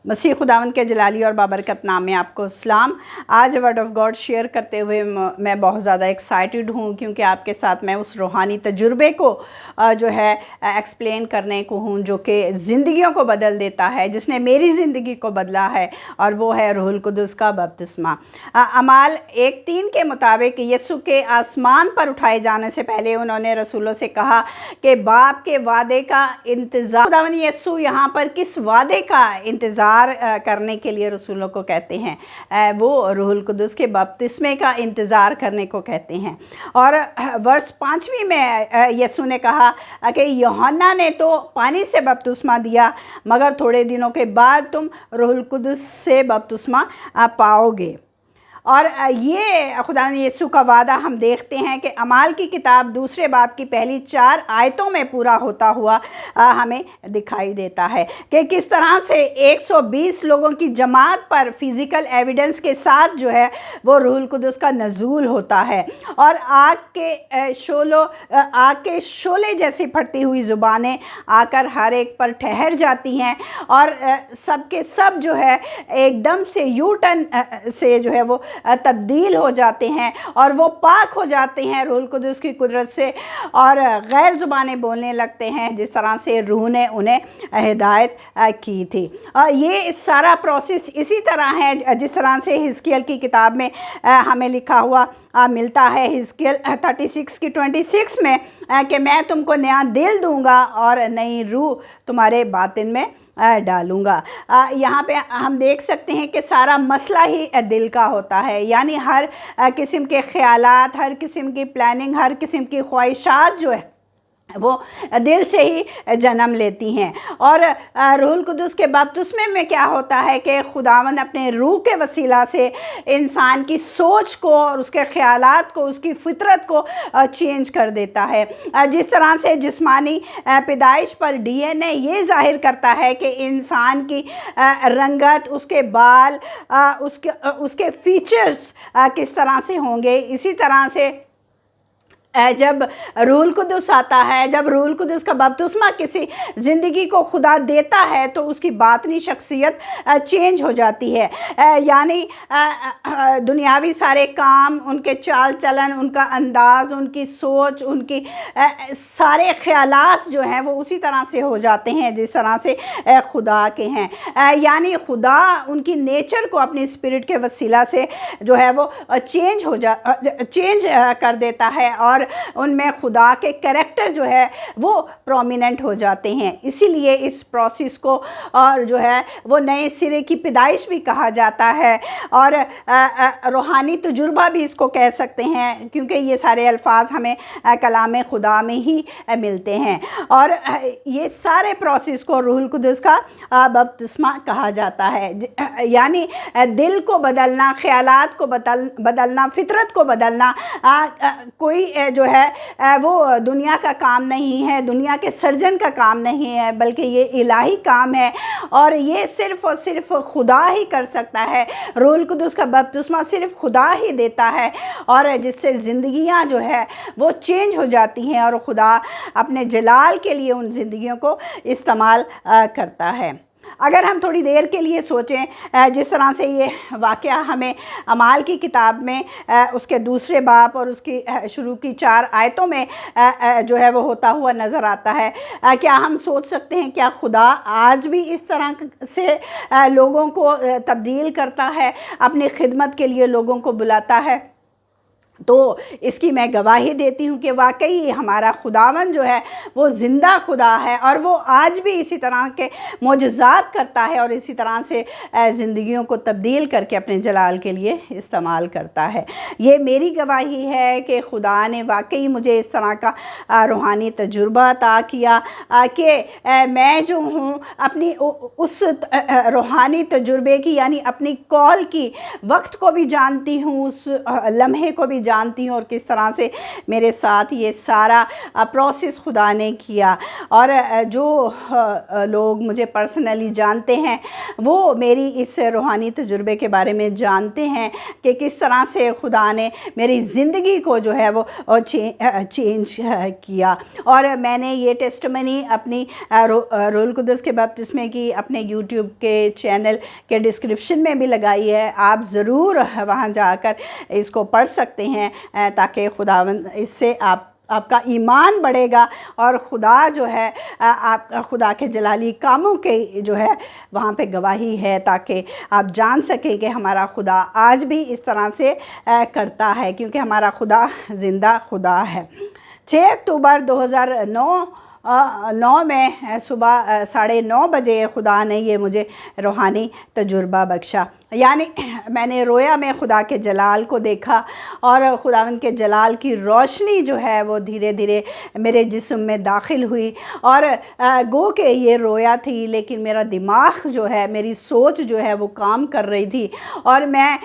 मसीह खुदावंद के जलाली और बाबरकत नाम में आपको सलाम। आज वर्ड ऑफ़ गॉड शेयर करते हुए मैं बहुत ज़्यादा एक्साइटेड हूँ, क्योंकि आपके साथ मैं उस रूहानी तजुर्बे को जो है एक्सप्लेन करने को हूँ, जो कि ज़िंदगियों को बदल देता है, जिसने मेरी ज़िंदगी को बदला है, और वो है रूहुल कुदुस का बपतिस्मा। अमाल 1:3 के मुताबिक यीशु के आसमान पर उठाए जाने से पहले उन्होंने रसूलों से कहा कि बाप के वादे का इंतज़ार। खुदावंद यीशु यहाँ पर किस वादे का इंतज़ार करने के लिए रसूलों को कहते हैं? वो रूहुल कुदुस के बपतिस्मे का इंतज़ार करने को कहते हैं। और वर्ष 5वीं में यीशु ने कहा कि यूहन्ना ने तो पानी से बपतिस्मा दिया, मगर थोड़े दिनों के बाद तुम रूहुल कुदुस से बपतिस्मा पाओगे। और ये खुदा यीशु का वादा हम देखते हैं कि अमाल की किताब 2 बाब की पहली 4 आयतों में पूरा होता हुआ हमें दिखाई देता है कि किस तरह से 120 लोगों की जमात पर फिज़िकल एविडेंस के साथ जो है वो रूहुल कुदुस का नज़ूल होता है, और आग के शोले जैसी फटती हुई ज़ुबानें आकर हर एक पर ठहर जाती हैं, और सब के सब जो है एकदम से यू टर्न से जो है वो तब्दील हो जाते हैं, और वो पाक हो जाते हैं रूहुल कुदुस की कुदरत से, और गैर ज़ुबानें बोलने लगते हैं, जिस तरह से रूह ने उन्हें हिदायत की थी। ये सारा प्रोसेस इसी तरह है जिस तरह से हिजकिय्याल की किताब में हमें लिखा हुआ मिलता है, हिजकिय्याल 36 की 26 में, कि मैं तुमको नया दिल दूंगा और नई रूह तुम्हारे बातिन में डालूंगा। यहाँ पे हम देख सकते हैं कि सारा मसला ही दिल का होता है, यानी हर किस्म के ख़यालात, हर किस्म की प्लानिंग, हर किस्म की ख्वाहिशात जो है वो दिल से ही जन्म लेती हैं। और रूहुल कुदुस के बपतिस्मे में क्या होता है कि खुदावंद अपने रूह के वसीला से इंसान की सोच को और उसके ख़यालात को, उसकी फितरत को चेंज कर देता है। जिस तरह से जिस्मानी पैदाइश पर DNA ये ज़ाहिर करता है कि इंसान की रंगत, उसके बाल, उसके फीचर्स किस तरह से होंगे, इसी तरह से जब रूहुल कुदुस आता है, जब रूहुल कुदुस का बपतिस्मा किसी ज़िंदगी को खुदा देता है, तो उसकी बातनी शख्सियत चेंज हो जाती है। यानी दुनियावी सारे काम, उनके चाल चलन, उनका अंदाज़, उनकी सोच, उनकी सारे ख़यालात जो हैं वो उसी तरह से हो जाते हैं जिस तरह से खुदा के हैं। यानी खुदा उनकी नेचर को अपनी स्पिरिट के वसीला से जो है वो चेंज कर देता है, और उनमें खुदा के कैरेक्टर जो है वो प्रोमिनेंट हो जाते हैं। इसीलिए इस प्रोसेस को और जो है वो नए सिरे की पैदाइश भी कहा जाता है, और रूहानी तजुर्बा भी इसको कह सकते हैं, क्योंकि ये सारे अल्फाज हमें कलाम खुदा में ही मिलते हैं। और ये सारे प्रोसेस को रूहुल कुदुस का बपतिस्मा कहा जाता है। यानी दिल को बदलना, ख़यालात को बदलना, फितरत को बदलना कोई जो है वो दुनिया का काम नहीं है, दुनिया के सर्जन का काम नहीं है, बल्कि ये इलाही काम है, और ये सिर्फ़ और सिर्फ खुदा ही कर सकता है। रूहुल कुदुस का बपतिस्मा सिर्फ खुदा ही देता है, और जिससे ज़िंदगियां जो है वो चेंज हो जाती हैं, और खुदा अपने जलाल के लिए उन ज़िंदगियों को इस्तेमाल करता है। अगर हम थोड़ी देर के लिए सोचें, जिस तरह से ये वाक़या हमें अमाल की किताब में उसके 2 बाब और उसकी शुरू की 4 आयतों में जो है वो होता हुआ नज़र आता है, क्या हम सोच सकते हैं क्या खुदा आज भी इस तरह से लोगों को तब्दील करता है, अपनी खिदमत के लिए लोगों को बुलाता है? तो इसकी मैं गवाही देती हूँ कि वाकई हमारा खुदावन जो है वो ज़िंदा खुदा है, और वो आज भी इसी तरह के मोजज़ात करता है, और इसी तरह से ज़िंदगियों को तब्दील करके अपने जलाल के लिए इस्तेमाल करता है। ये मेरी गवाही है कि खुदा ने वाकई मुझे इस तरह का रूहानी तजुर्बा अता किया कि मैं जो हूँ अपनी उस रूहानी तजुर्बे की, यानी अपनी कॉल की वक्त को भी जानती हूँ, उस लम्हे को भी جانتی ہوں اور کس طرح سے میرے ساتھ یہ سارا پروسیس خدا نے کیا. اور جو لوگ مجھے پرسنلی جانتے ہیں وہ میری اس روحانی تجربے کے بارے میں جانتے ہیں کہ کس طرح سے خدا نے میری زندگی کو جو ہے وہ چینج کیا. اور میں نے یہ ٹیسٹمنی اپنی روح القدس کے بپتسمے کی اپنے یوٹیوب کے چینل کے ڈسکرپشن میں بھی لگائی ہے. آپ ضرور وہاں جا کر اس کو پڑھ سکتے ہیں تاکہ خداوند اس سے آپ کا ایمان بڑھے گا اور خدا جو ہے آپ خدا کے جلالی کاموں کے جو ہے وہاں پہ گواہی ہے تاکہ آپ جان سکیں کہ ہمارا خدا آج بھی اس طرح سے کرتا ہے کیونکہ ہمارا خدا زندہ خدا ہے. 6 اکتوبر 2009 میں صبح 9:30 بجے خدا نے یہ مجھے روحانی تجربہ بخشا. یعنی میں نے رویا میں خدا کے جلال کو دیکھا اور خداوند کے جلال کی روشنی جو ہے وہ دھیرے دھیرے میرے جسم میں داخل ہوئی. اور گو کہ یہ رویا تھی لیکن میرا دماغ جو ہے میری سوچ جو ہے وہ کام کر رہی تھی اور میں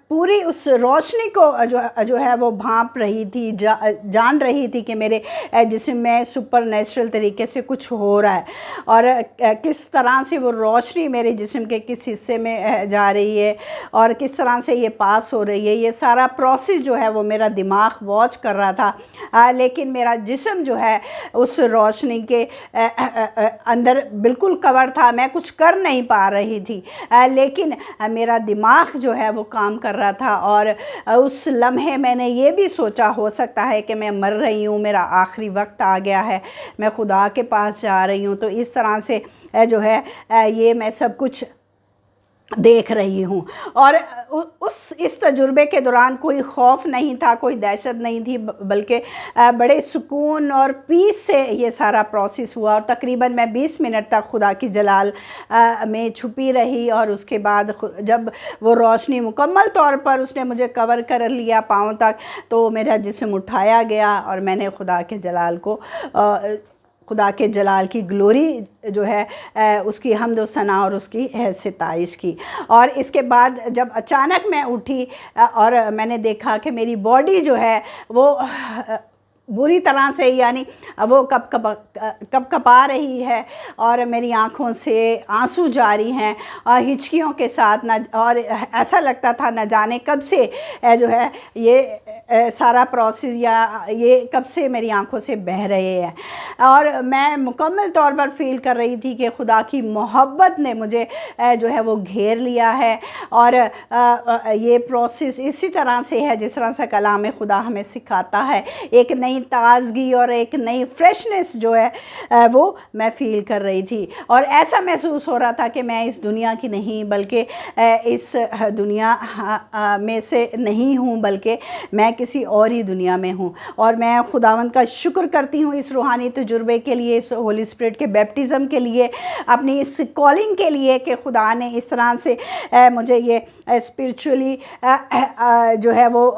پوری اس روشنی کو جو ہے وہ بھانپ رہی تھی, جان رہی تھی کہ میرے جسم میں سپر نیچرل طریقے سے کچھ ہو رہا ہے اور کس طرح سے وہ روشنی میرے جسم کے کس حصے میں جا رہی ہے اور کس طرح سے یہ پاس ہو رہی ہے. یہ سارا پروسیس جو ہے وہ میرا دماغ واچ کر رہا تھا لیکن میرا جسم جو ہے اس روشنی کے اندر بالکل کور تھا. میں کچھ کر نہیں پا رہی تھی لیکن میرا دماغ جو ہے وہ کام کر رہا تھا. اور اس لمحے میں نے یہ بھی سوچا ہو سکتا ہے کہ میں مر رہی ہوں, میرا آخری وقت آ گیا ہے, میں خدا کے پاس جا رہی ہوں. تو اس طرح سے جو ہے یہ میں سب کچھ دیکھ رہی ہوں. اور اس تجربے کے دوران کوئی خوف نہیں تھا, کوئی دہشت نہیں تھی, بلکہ بڑے سکون اور پیس سے یہ سارا پروسیس ہوا. اور تقریباً میں 20 منٹ تک خدا کی جلال میں چھپی رہی اور اس کے بعد جب وہ روشنی مکمل طور پر اس نے مجھے کور کر لیا پاؤں تک تو میرا جسم اٹھایا گیا اور میں نے خدا کے جلال کو خدا کے جلال کی گلوری جو ہے اس کی حمد و ثنا اور اس کی ستائش کی. اور اس کے بعد جب اچانک میں اٹھی اور میں نے دیکھا کہ میری باڈی جو ہے وہ بری طرح سے یعنی وہ کپ کپا رہی ہے اور میری آنکھوں سے آنسو جاری ہیں اور ہچکیوں کے ساتھ اور ایسا لگتا تھا نہ جانے کب سے جو ہے یہ سارا پروسیس یا یہ کب سے میری آنکھوں سے بہہ رہے ہیں. اور میں مکمل طور پر فیل کر رہی تھی کہ خدا کی محبت نے مجھے جو ہے وہ گھیر لیا ہے. اور یہ پروسیس اسی طرح سے ہے جس طرح سے کلام خدا ہمیں سکھاتا ہے. ایک نئی تازگی اور ایک نئی فریشنس جو ہے وہ میں فیل کر رہی تھی اور ایسا محسوس ہو رہا تھا کہ میں اس دنیا کی نہیں بلکہ اس دنیا میں سے نہیں ہوں بلکہ میں کسی اور ہی دنیا میں ہوں. اور میں خداوند کا شکر کرتی ہوں اس روحانی تجربے کے لیے, اس ہولی اسپرٹ کے بیپٹزم کے لیے, اپنی اس کالنگ کے لیے کہ خدا نے اس طرح سے مجھے یہ اسپرچولی جو ہے وہ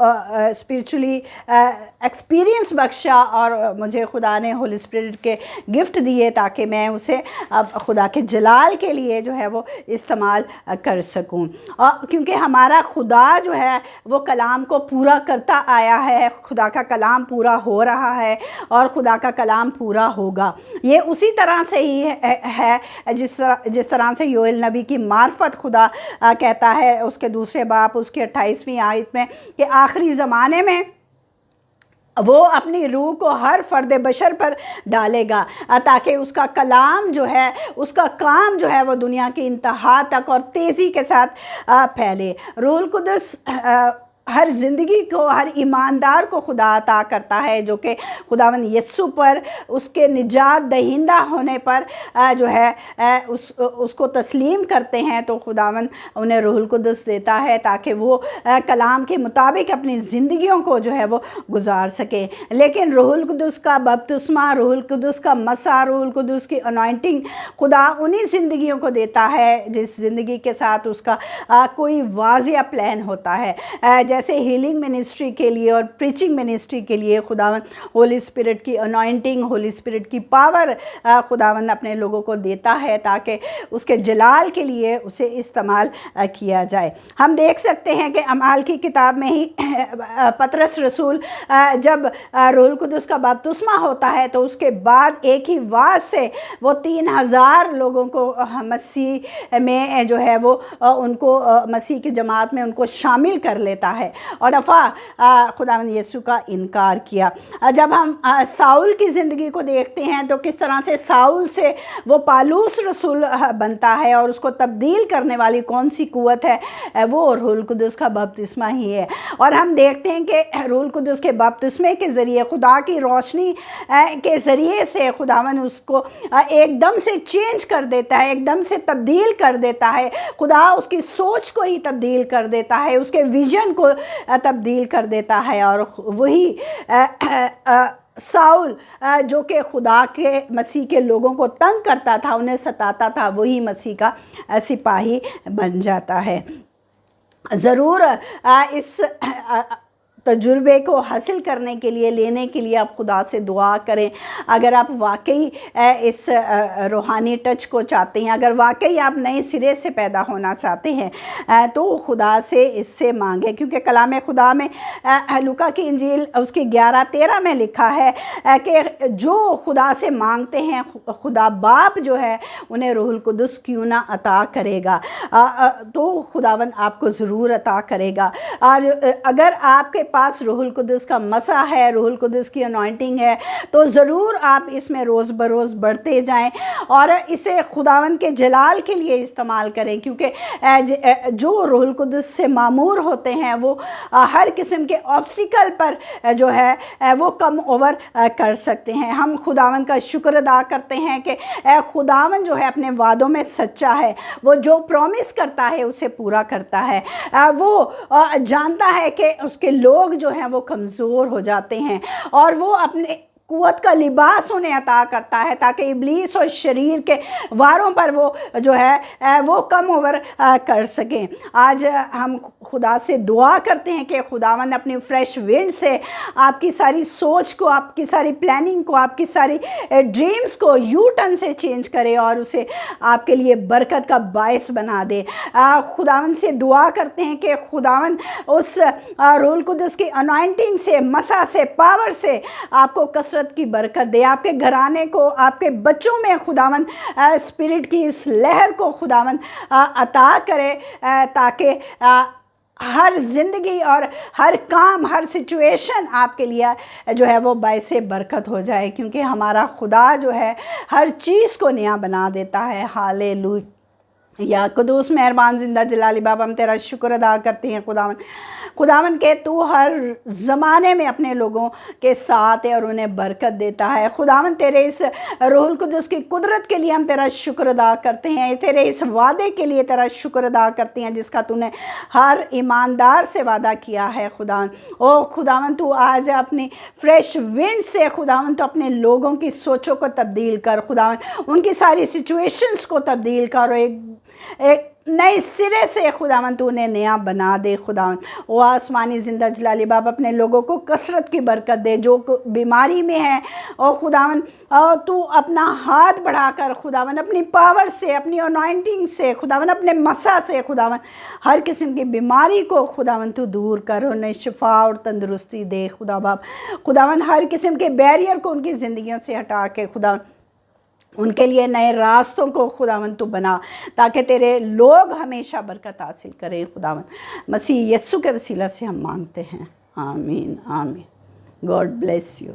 اسپرچولی ایکسپیرینس بخشا اور مجھے خدا نے ہولی اسپرٹ کے گفٹ دیے تاکہ میں اسے اب خدا کے جلال کے لیے جو ہے وہ استعمال کر سکوں. اور کیونکہ ہمارا خدا جو ہے وہ کلام کو پورا کرتا آیا ہے, خدا کا کلام پورا ہو رہا ہے اور خدا کا کلام پورا ہوگا. یہ اسی طرح سے ہی ہے جس طرح سے یوئیل نبی کی معرفت خدا کہتا ہے اس کے دوسرے باب اس کی 28ویں آیت میں کہ آخری زمانے میں وہ اپنی روح کو ہر فرد بشر پر ڈالے گا تاکہ اس کا کلام جو ہے اس کا کام جو ہے وہ دنیا کی انتہا تک اور تیزی کے ساتھ پھیلے. روح القدس ہر زندگی کو, ہر ایماندار کو خدا عطا کرتا ہے جو کہ خداوند یسوع پر اس کے نجات دہندہ ہونے پر جو ہے اس کو تسلیم کرتے ہیں تو خداوند انہیں روح القدس دیتا ہے تاکہ وہ کلام کے مطابق اپنی زندگیوں کو جو ہے وہ گزار سکے. لیکن روح القدس کا بپتسمہ, روح القدس کا مسح, روح القدس کی انوائنٹنگ خدا انہی زندگیوں کو دیتا ہے جس زندگی کے ساتھ اس کا کوئی واضح پلان ہوتا ہے. जैसे हीलिंग मिनिस्ट्री के लिए और प्रीचिंग मिनिस्ट्री के लिए खुदावंद होली स्पिरिट की अनॉइंटिंग, होली स्पिरिट की पावर खुदावंद अपने लोगों को देता है ताकि उसके जलाल के लिए उसे इस्तेमाल किया जाए। हम देख सकते हैं कि अमाल की किताब में ही पतरस रसूल जब रूहुल कुदुस का बपतिस्मा होता है तो उसके बाद एक ही वार से वो 3000 लोगों को मसीह में जो है वो उनको मसीह की जमात में उनको शामिल कर लेता है और दफ़ा खुदावंद यीशु का इनकार किया। जब हम साउल की ज़िंदगी को देखते हैं तो किस तरह से साउल से वो पालूस रसूल बनता है और उसको तब्दील करने वाली कौन सी कुव्वत है, वो रूहुल कुदुस का बपतिस्मा ही है। और हम देखते हैं कि रूहुल कुदुस के बपतिस्मे के ज़रिए, खुदा की रोशनी के ज़रिए से खुदावन उसको एकदम से चेंज कर देता है, एकदम से तब्दील कर देता है। खुदा उसकी सोच को ही तब्दील कर देता है, उसके विज़न को तब्दील कर देता है। और वही साउल जो कि खुदा के मसीह के लोगों को तंग करता था, उन्हें सताता था, वही मसीह का सिपाही बन जाता है। ज़रूर इस तजुर्बे को हासिल करने के लिए, लेने के लिए आप खुदा से दुआ करें। अगर आप वाकई इस रूहानी टच को चाहते हैं, अगर वाकई आप नए सिरे से पैदा होना चाहते हैं तो खुदा से इससे मांगें, क्योंकि कलाम खुदा में लूका की इंजील उसकी 11:13 में लिखा है कि जो खुदा से मांगते हैं खुदा बाप जो है उन्हें रूहुल कुदुस क्यों ना अता करेगा। तो खुदावन आपको ज़रूर अता करेगा। और अगर आपके पास रूहुल कुदुस का मसा है, रूहुल कुदुस की अनॉइंटिंग है, तो ज़रूर आप इसमें रोज़ बरोज़ बढ़ते जाएं और इसे खुदावन के जलाल के लिए इस्तेमाल करें। क्योंकि जो रूहुल कुदुस से मामूर होते हैं वो हर किस्म के ऑब्स्टिकल पर जो है वो कम ओवर कर सकते हैं। हम खुदावन का शुक्र अदा करते हैं कि खुदावन जो है अपने वादों में सच्चा है, वो जो प्रॉमिस करता है उसे पूरा करता है। वो जानता है कि उसके लोग जो हैं वो कमज़ोर हो जाते हैं और वो अपने कुव्वत का लिबास उन्हें अता करता है ताकि इब्लीस और शरीर के वारों पर वो जो है वो कम ओवर कर सकें। आज हम खुदा से दुआ करते हैं कि खुदावंद अपनी फ्रेश विंड से आपकी सारी सोच को, आपकी सारी प्लानिंग को, आपकी सारी ड्रीम्स को यू टर्न से चेंज करे और उसे आपके लिए बरकत का बायस बना दे। खुदावंद से दुआ करते हैं कि खुदावंद उस रूहुल कुदुस की अनॉइंटिंग से, मसा से, पावर से आपको कसरत की बरकत दे। आपके घराने को, आपके बच्चों में खुदावंद स्पिरिट की इस लहर को खुदावंद अता करे ताकि हर ज़िंदगी और हर काम, हर सिचुएशन आपके लिए जो है वो बायसे बरकत हो जाए। क्योंकि हमारा खुदा जो है हर चीज़ को नया बना देता है। हालेलुया। कुदूस मेहरबान जिंदा जलाली बाबा, हम तेरा शुक्र अदा करते हैं खुदावन के तू हर ज़माने में अपने लोगों के साथ है और उन्हें बरकत देता है। खुदावन तेरे इस रूहुल कुदुस की कुदरत के लिए हम तेरा शुक्र अदा करते हैं, तेरे इस वादे के लिए तेरा शुक्र अदा करते हैं जिसका तूने हर ईमानदार से वादा किया है। खुदावन ओ खुदावन तू आज अपनी फ्रेश विंड से खुदावन तो अपने लोगों की सोचों को तब्दील कर, खुदावन उनकी सारी सिचुएशंस को तब्दील कर, एक नए सिरे से खुदावन तू उन्हें नया बना दे। खुदावन वो आसमानी ज़िंदा जलाली बाप अपने लोगों को कसरत की बरकत दे जो बीमारी में है। और खुदावन तू अपना हाथ बढ़ाकर खुदावन अपनी पावर से, अपनी अनॉइंटिंग से, खुदावन अपने मसा से खुदावन हर किस्म की बीमारी को खुदावन तू दूर कर, उन्हें शिफा और तंदुरुस्ती दे। खुदा बाप खुदावन हर किस्म के बैरियर को उनकी ज़िंदगियों से हटा के खुदावन उनके लिए नए रास्तों को खुदावन तू बना ताकि तेरे लोग हमेशा बरकत हासिल करें। खुदावन मसीह यस्सु के वसीला से हम मांगते हैं, आमीन आमीन। God bless you.